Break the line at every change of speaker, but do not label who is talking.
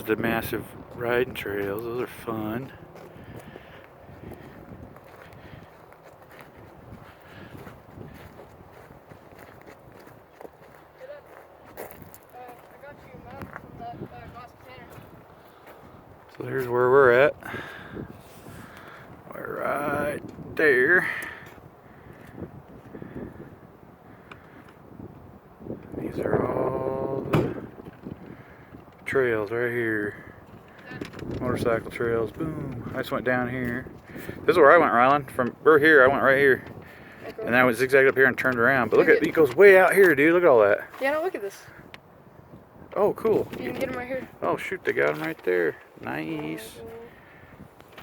the massive riding trails. Those are fun. So there's where we're at. We're right there. These are all the trails right here. Motorcycle trails. Boom. I just went down here. This is where I went, Rylan. From we're here, I went right here.
Okay.
And then I went zigzagged up here and turned around. But look at it goes way out here, dude. Look at all that.
Yeah, no, look at this.
Oh, cool.
You can get them right here.
Oh, shoot, they got them right there. Nice.